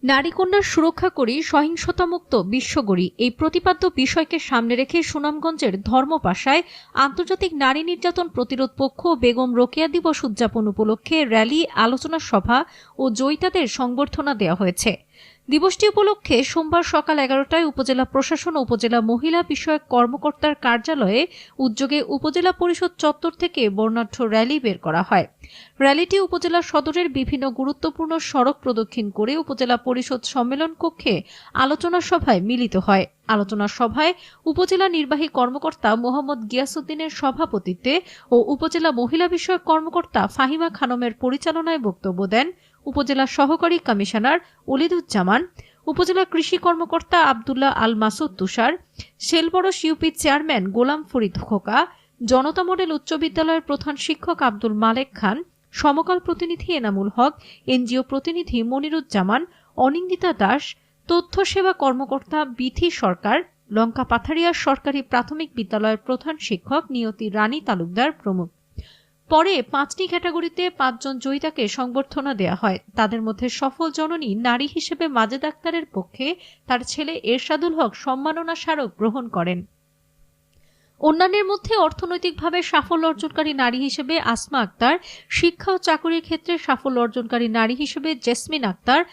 নারী কন্যার সুরক্ষা করি, সহিংসতামুক্ত বিশ্ব গড়ি, এই প্রতিপাদ্য বিষয়কে সামনে রেখে সুনামগঞ্জের ধর্মপাশায় আন্তর্জাতিক নারী নির্যাতন প্রতিরোধ পক্ষ বেগম রোকেয়া দিবস উদযাপন উপলক্ষে র্যালি, আলোচনা সভা ও জয়িতাদের সংবর্ধনা দেওয়া হয়েছে। দিবসটি উপলক্ষে সোমবার সকাল 11টায় উপজেলা প্রশাসন ও উপজেলা মহিলা বিষয়ক কর্মকর্তার কার্যালয়ে উদ্যোগে উপজেলা পরিষদ চত্বর থেকে বর্ণাঢ্য র্যালি বের করা হয়। র্যালিটি উপজেলা সদরের বিভিন্ন গুরুত্বপূর্ণ সড়ক প্রদক্ষিণ করে উপজেলা পরিষদ সম্মেলন কক্ষে আলোচনা সভায় মিলিত হয়। আলোচনা সভায় উপজেলা নির্বাহী কর্মকর্তা মোহাম্মদ গিয়াসউদ্দিনের সভাপতিত্বে ও উপজেলা মহিলা বিষয়ক কর্মকর্তা ফাহিমা খানমের পরিচালনায় বক্তব্য দেন উপজেলা সহকারী কমিশনার ওলিদুজ্জামান, উপজেলা কৃষি কর্মকর্তা আব্দুল্লাহ আল মাসুদ তুষার, শেলবরস ইউপি চেয়ারম্যান গোলাম ফরিদ খোকা, জনতা মডেল উচ্চ বিদ্যালয়ের প্রধান শিক্ষক আব্দুল মালেক খান, সমকাল প্রতিনিধি এনামুল হক, এনজিও প্রতিনিধি মনিরুজ্জামান, অনিন্দিতা দাস, তথ্য সেবা কর্মকর্তা বিথি সরকার, লঙ্কা পাথারিয়া সরকারি প্রাথমিক বিদ্যালয়ের প্রধান শিক্ষক নিয়তি রানী তালুকদার প্রমুখ। পরে 5টি ক্যাটাগরিতে 5 জন জয়িতাকে সংবর্ধনা দেওয়া হয়। তাদের মধ্যে সফল জননী নারী হিসেবে মাজেদ আক্তারের পক্ষে তার ছেলে এরশাদুল হক সম্মাননা স্মারক গ্রহণ করেন। অন্যান্যের মধ্যে অর্থনৈতিকভাবে সাফল্য অর্জনকারী নারী হিসেবে আসমা আক্তার, শিক্ষা ও চাকুরির ক্ষেত্রে সাফল্য অর্জনকারী নারী হিসেবে জেসমিন আক্তার,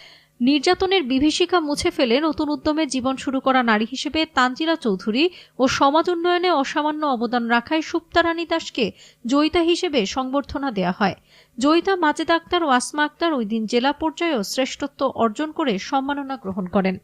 নির্যাতনের বিভীষিকা মুছে ফেলে নতুন উদ্যমে জীবন শুরু করা নারী হিসেবে তানজিলা চৌধুরী ও সমাজ উন্নয়নে অসামান্য অবদান রাখায় সুপ্তা রানী দাসকে জয়িতা হিসেবে সংবর্ধনা দেওয়া হয়। জয়িতা মাজেদ আক্তার ও আসমা আক্তার ওই দিন জেলা পর্যায়েও শ্রেষ্ঠত্ব অর্জন করে সম্মাননা গ্রহণ করেন।